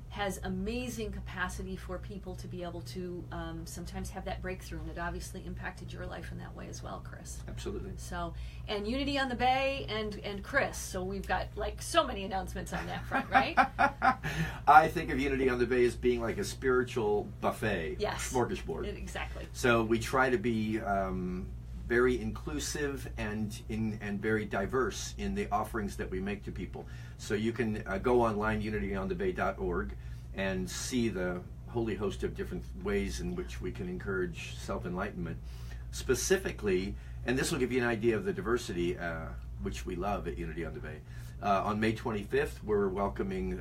has amazing capacity for people to be able to sometimes have that breakthrough, and it obviously impacted your life in that way as well, Chris. Absolutely. So, and Unity on the Bay and Chris. So we've got like so many announcements on that front, right? I think of Unity on the Bay as being like a spiritual buffet, Yes. smorgasbord. Exactly. So we try to be very inclusive and very diverse in the offerings that we make to people. So you can go online, unityonthebay.org, and see the holy host of different ways in which we can encourage self-enlightenment. Specifically, and this will give you an idea of the diversity which we love at Unity on the Bay. On May 25th, we're welcoming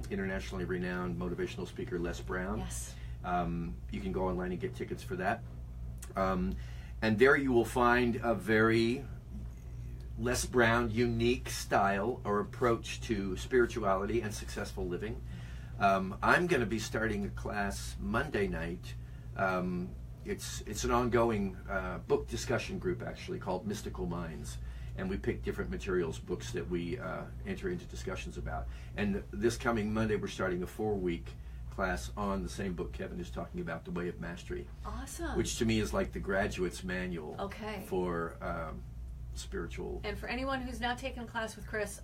internationally renowned motivational speaker Les Brown. Yes. You can go online and get tickets for that. And there you will find a very Les Brown unique style or approach to spirituality and successful living. I'm going to be starting a class Monday night. It's an ongoing book discussion group actually called Mystical Minds. And we pick different materials, books that we enter into discussions about. And this coming Monday, we're starting a 4-week class on the same book Kevin is talking about, The Way of Mastery. Awesome. Which to me is like the graduate's manual for spiritual. And for anyone who's not taken a class with Chris,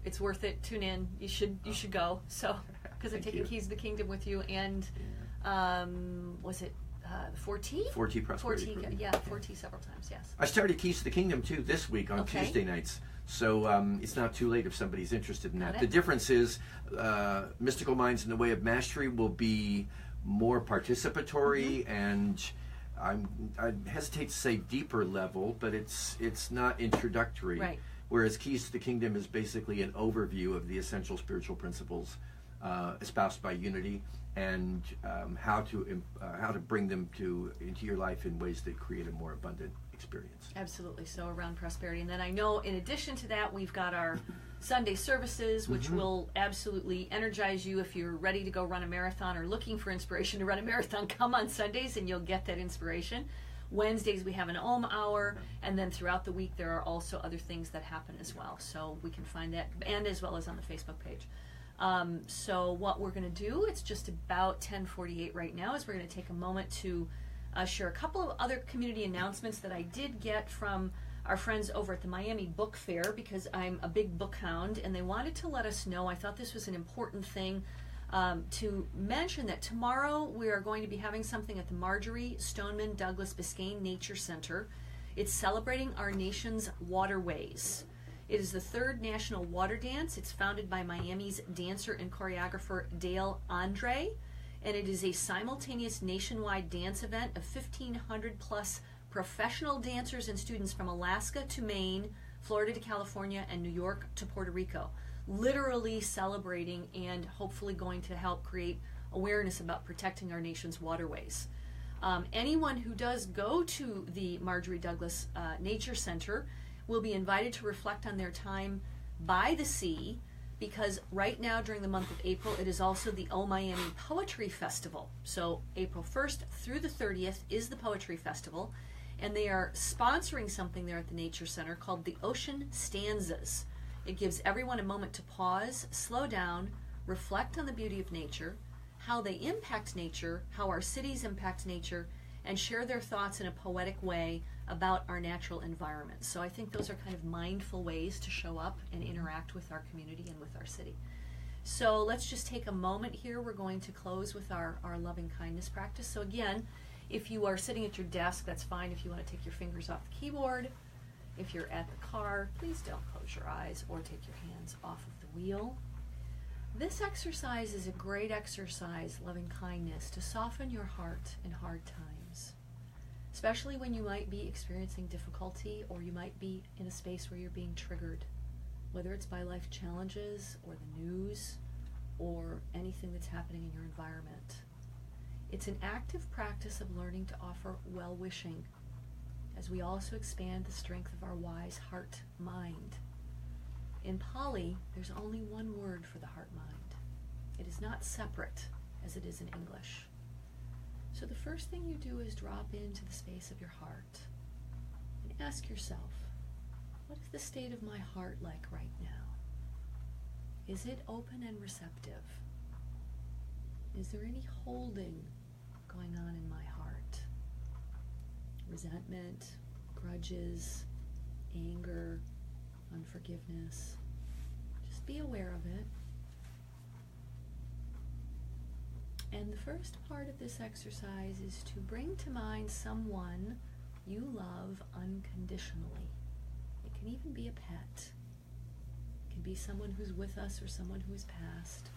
it's worth it. Tune in. You should go. So, because I've taken Keys to the Kingdom with you, and was it 4T? 4T Prosperity. 4T, yeah, 4T several times, yes. I started Keys to the Kingdom too this week on Tuesday nights. So it's not too late if somebody's interested in that. The difference is Mystical Minds in the Way of Mastery will be more participatory and I hesitate to say deeper level, but it's not introductory. Right. Whereas Keys to the Kingdom is basically an overview of the essential spiritual principles espoused by Unity and how to bring them into your life in ways that create a more abundant experience. Absolutely. So around prosperity. And then I know in addition to that, we've got our Sunday services, which will absolutely energize you if you're ready to go run a marathon or looking for inspiration to run a marathon. Come on Sundays and you'll get that inspiration. Wednesdays we have an Om hour, and then throughout the week there are also other things that happen as well. So we can find that, and as well as on the Facebook page. So what we're going to do, it's just about 10:48 right now, is we're going to take a moment to share a couple of other community announcements that I did get from our friends over at the Miami Book Fair, because I'm a big book hound, and they wanted to let us know. I thought this was an important thing to mention, that tomorrow we are going to be having something at the Marjorie Stoneman Douglas Biscayne Nature Center. It's celebrating our nation's waterways. It is the third National Water Dance. It's founded by Miami's dancer and choreographer Dale Andre, and it is a simultaneous nationwide dance event of 1,500 plus professional dancers and students from Alaska to Maine, Florida to California, and New York to Puerto Rico. Literally celebrating and hopefully going to help create awareness about protecting our nation's waterways. Anyone who does go to the Marjorie Douglas Nature Center will be invited to reflect on their time by the sea, because right now during the month of April it is also the O Miami Poetry Festival. So April 1st through the 30th is the Poetry Festival, and they are sponsoring something there at the Nature Center called the Ocean Stanzas. It gives everyone a moment to pause, slow down, reflect on the beauty of nature, how they impact nature, how our cities impact nature, and share their thoughts in a poetic way about our natural environment. So I think those are kind of mindful ways to show up and interact with our community and with our city. So let's just take a moment here. We're going to close with our loving kindness practice. So again, if you are sitting at your desk, that's fine. If you want to take your fingers off the keyboard, If you're at the car, please don't close your eyes or take your hands off of the wheel. This exercise is a great exercise, loving kindness, to soften your heart in hard times, especially when you might be experiencing difficulty or you might be in a space where you're being triggered, whether it's by life challenges or the news or anything that's happening in your environment. It's an active practice of learning to offer well-wishing as we also expand the strength of our wise heart-mind. In Pali, there's only one word for the heart-mind. It is not separate as it is in English. So the first thing you do is drop into the space of your heart and ask yourself, what is the state of my heart like right now? Is it open and receptive? Is there any holding going on in my heart? Resentment, grudges, anger, unforgiveness. Just be aware of it. And the first part of this exercise is to bring to mind someone you love unconditionally. It can even be a pet. It can be someone who's with us or someone who's passed.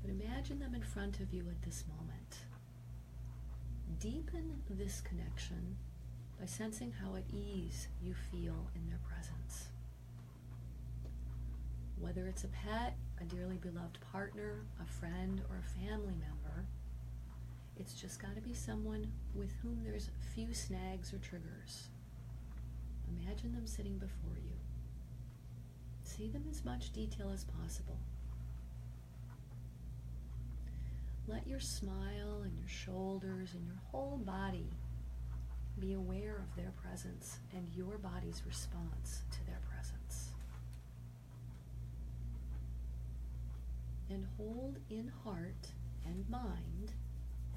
But imagine them in front of you at this moment. Deepen this connection by sensing how at ease you feel in their presence. Whether it's a pet, a dearly beloved partner, a friend, or a family member, it's just got to be someone with whom there's few snags or triggers. Imagine them sitting before you. See them in as much detail as possible. Let your smile and your shoulders and your whole body be aware of their presence and your body's response to their presence. And hold in heart and mind,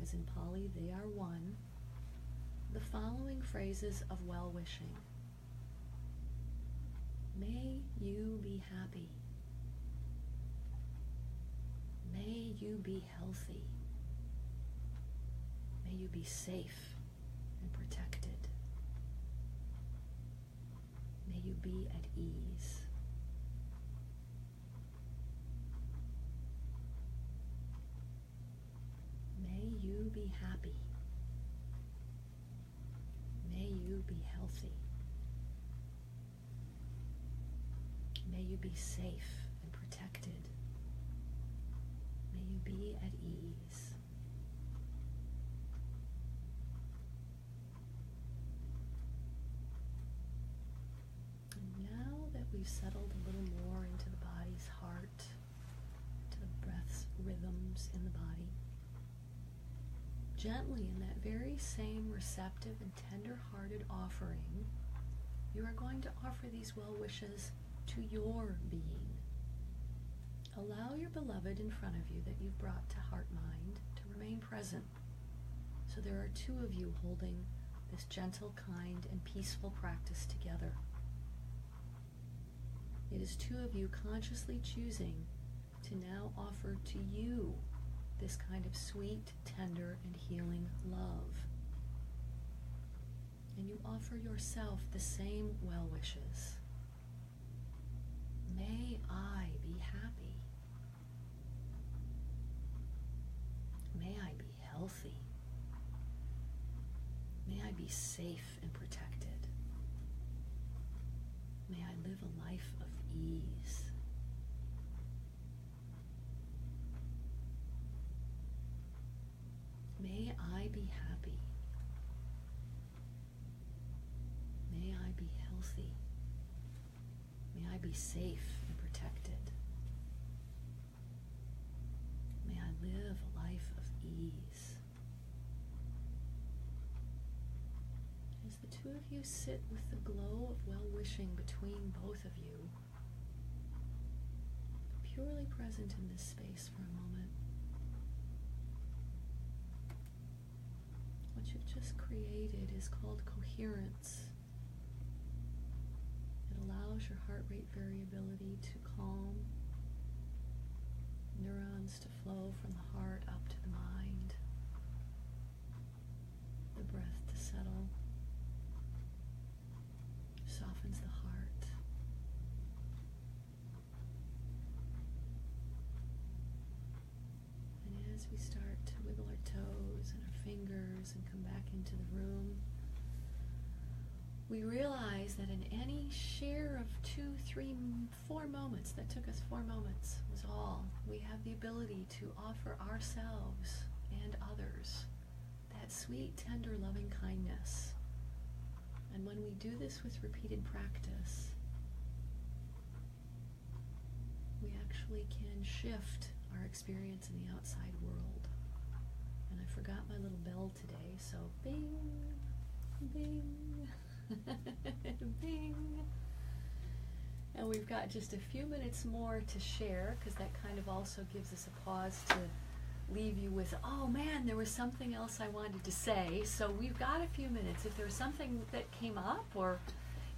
as in Pali they are one, the following phrases of well-wishing. May you be happy. May you be healthy. May you be safe and protected. May you be at ease. May you be happy. May you be healthy. May you be safe and protected. May you be at ease. And now that we've settled a little more into the body's heart, to the breath's rhythms in the body, gently in that very same receptive and tender-hearted offering, you are going to offer these well wishes to your being. Allow your beloved in front of you that you've brought to heart-mind to remain present. So there are two of you holding this gentle, kind, and peaceful practice together. It is two of you consciously choosing to now offer to you this kind of sweet, tender, and healing love. And you offer yourself the same well wishes. May I be happy. May I be healthy. May I be safe and protected. May I live a life of ease. May I be happy. May I be healthy. May I be safe and protected. May I live a life of ease. As the two of you sit with the glow of well-wishing between both of you, purely present in this space for a moment, what you've just created is called coherence. It allows your heart rate variability to calm, neurons to flow from the heart up to the mind, the breath to settle, into the room, we realize that in any share of 2, 3, 4 moments, that took us 4 moments, was all. We have the ability to offer ourselves and others that sweet, tender, loving kindness. And when we do this with repeated practice, we actually can shift our experience in the outside world. And I forgot my little bell today, so bing, bing, bing. And we've got just a few minutes more to share, because that kind of also gives us a pause to leave you with, oh man, there was something else I wanted to say. So we've got a few minutes. If there's something that came up, or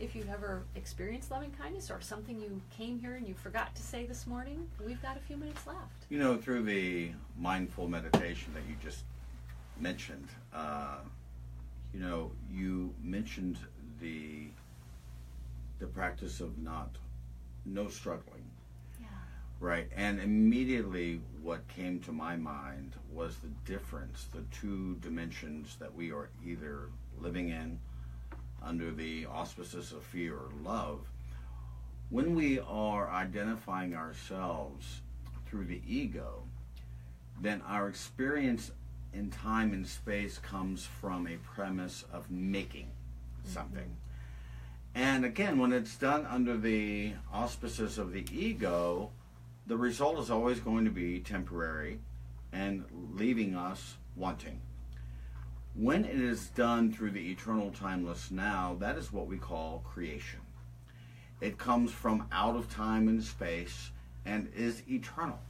if you've ever experienced loving kindness, or something you came here and you forgot to say this morning, we've got a few minutes left. You know, through the mindful meditation that you just mentioned, you know, you mentioned the practice of no struggling. Yeah. Right, and immediately what came to my mind was the difference, the two dimensions that we are either living in under the auspices of fear or love. When we are identifying ourselves through the ego, then our experience in time and space comes from a premise of making something. And again, when it's done under the auspices of the ego, the result is always going to be temporary and leaving us wanting. When it is done through the eternal timeless now, that is what we call creation. It comes from out of time and space and is eternal.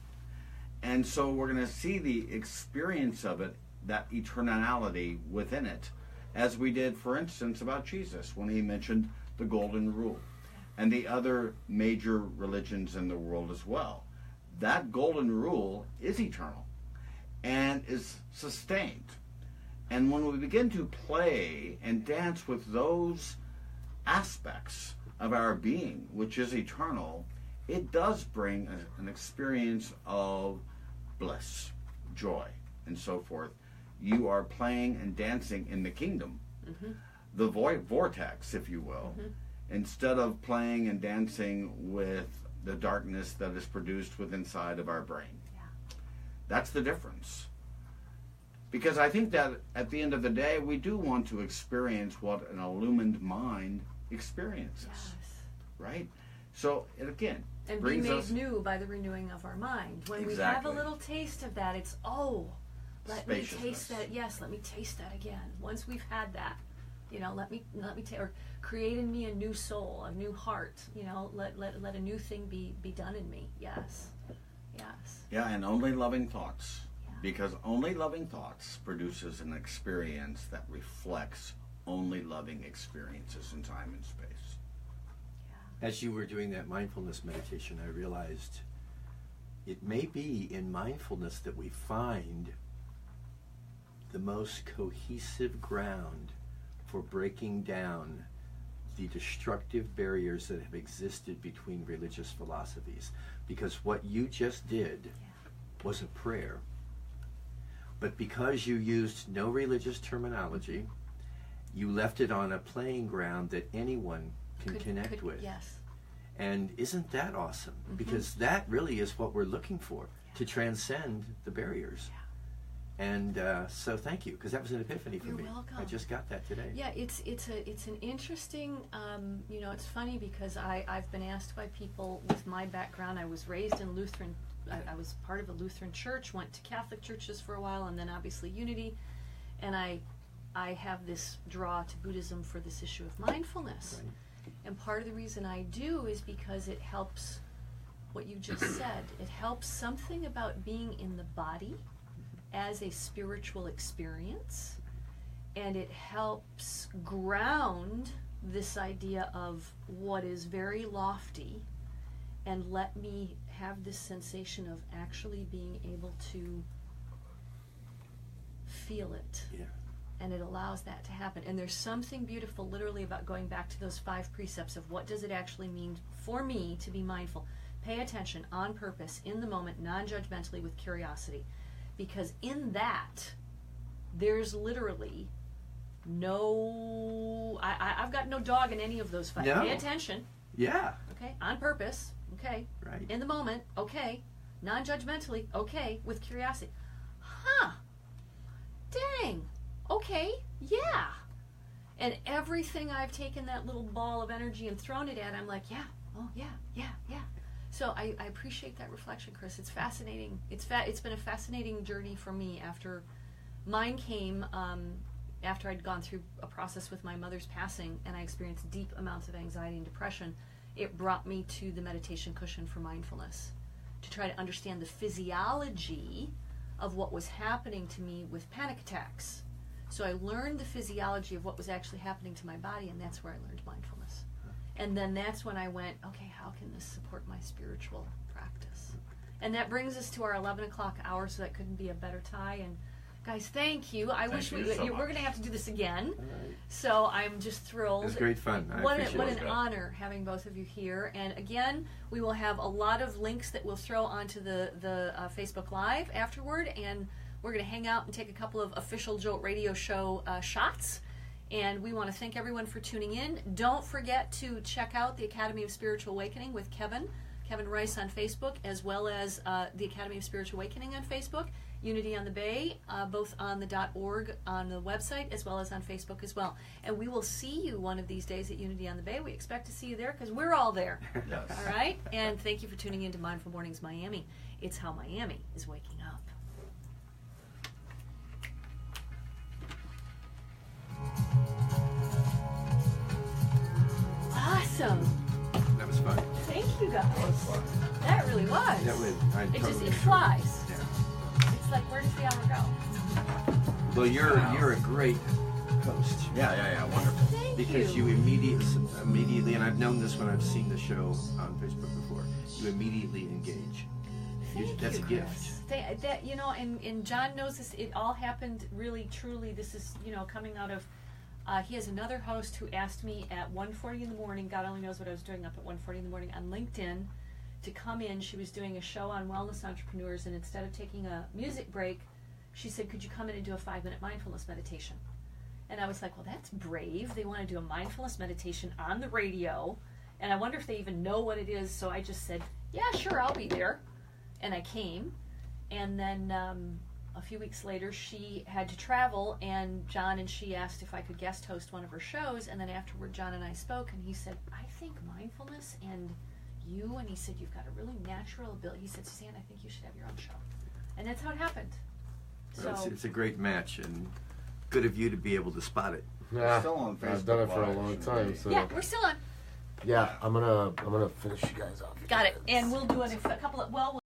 And so we're going to see the experience of it, that eternality within it, as we did, for instance, about Jesus when he mentioned the golden rule and the other major religions in the world as well. That golden rule is eternal and is sustained. And when we begin to play and dance with those aspects of our being, which is eternal, it does bring an experience of bliss, joy, and so forth. You are playing and dancing in the kingdom, the vortex, if you will, instead of playing and dancing with the darkness that is produced within inside of our brain. Yeah. That's the difference. Because I think that at the end of the day, we do want to experience what an illumined mind experiences. Yes. Right? So, it again, And be brings made us new by the renewing of our mind. When we have Exactly. a little taste of that, it's, oh, let me taste Spaciousness. that. Yes, let me taste that again. Once we've had that, you know, let me or create in me a new soul, a new heart. You know, let a new thing be done in me. Yes, yes. Yeah, and only loving thoughts. Yeah. Because only loving thoughts produces an experience that reflects only loving experiences in time and space. As you were doing that mindfulness meditation, I realized it may be in mindfulness that we find the most cohesive ground for breaking down the destructive barriers that have existed between religious philosophies. Because what you just did was a prayer. But because you used no religious terminology, you left it on a playing ground that anyone can connect with. Yes. And isn't that awesome? Because that really is what we're looking for, to transcend the barriers. And so thank you, because that was an epiphany for You're me. welcome. I just got that today. Yeah, it's an interesting, you know, it's funny because I've been asked by people with my background. I was raised in Lutheran, I was part of a Lutheran church, went to Catholic churches for a while, and then obviously Unity. And I have this draw to Buddhism for this issue of mindfulness. Right. And part of the reason I do is because it helps what you just said. It helps something about being in the body as a spiritual experience, and it helps ground this idea of what is very lofty and let me have this sensation of actually being able to feel it. Yeah. And it allows that to happen. And there's something beautiful literally about going back to those 5 precepts of what does it actually mean for me to be mindful. Pay attention on purpose, in the moment, non-judgmentally, with curiosity. Because in that, there's literally no, I've got no dog in any of those fights. No. Pay attention. Yeah. Okay, on purpose. Okay, Right. in the moment. Okay, non-judgmentally. Okay, with curiosity. Huh? Dang. Okay. Yeah. And everything I've taken that little ball of energy and thrown it at, I'm like, yeah. Oh, yeah. So I appreciate that reflection, Chris. It's fascinating. It's been a fascinating journey for me after mine came. After I'd gone through a process with my mother's passing, and I experienced deep amounts of anxiety and depression, it brought me to the meditation cushion for mindfulness to try to understand the physiology of what was happening to me with panic attacks. So I learned the physiology of what was actually happening to my body, and that's where I learned mindfulness. And then that's when I went, okay, how can this support my spiritual practice? And that brings us to our 11 o'clock hour, so that couldn't be a better tie. And guys, thank you. I wish we're going to have to do this again. Right. So I'm just thrilled. It was great fun. What an honor having both of you here. And again, we will have a lot of links that we'll throw onto the Facebook Live afterward. And we're going to hang out and take a couple of official Jolt Radio Show shots. And we want to thank everyone for tuning in. Don't forget to check out the Academy of Spiritual Awakening with Kevin Rice on Facebook, as well as the Academy of Spiritual Awakening on Facebook, Unity on the Bay, both on the .org on the website, as well as on Facebook as well. And we will see you one of these days at Unity on the Bay. We expect to see you there because we're all there. Yes. All right? And thank you for tuning in to Mindful Mornings Miami. It's how Miami is waking up. Awesome. That was fun. Thank you guys. That really was. It flies. Yeah. It's like, where does the hour go? Well, you're a great host. Yeah, wonderful. Thank Because you immediately, and I've known this when I've seen the show on Facebook before, you immediately engage. That's a gift. And John knows this. It all happened really, truly. This is, coming out of. He has another host who asked me at 1:40 in the morning. God only knows what I was doing up at 1:40 in the morning on LinkedIn to come in. She was doing a show on wellness entrepreneurs, and instead of taking a music break, she said, "Could you come in and do a 5-minute mindfulness meditation?" And I was like, "Well, that's brave. They want to do a mindfulness meditation on the radio, and I wonder if they even know what it is." So I just said, "Yeah, sure, I'll be there." And I came, and then a few weeks later, she had to travel, and John and she asked if I could guest host one of her shows, and then afterward, John and I spoke, and he said, "I think mindfulness and you," and he said, "you've got a really natural ability." He said, "Suzanne, I think you should have your own show." And that's how it happened. Well, So it's a great match, and good of you to be able to spot it. Yeah, Still on Facebook I've done it for a Live, long shouldn't time. we? So yeah, we're still on. yeah, I'm gonna finish you guys off. Got it. And we'll do a couple of,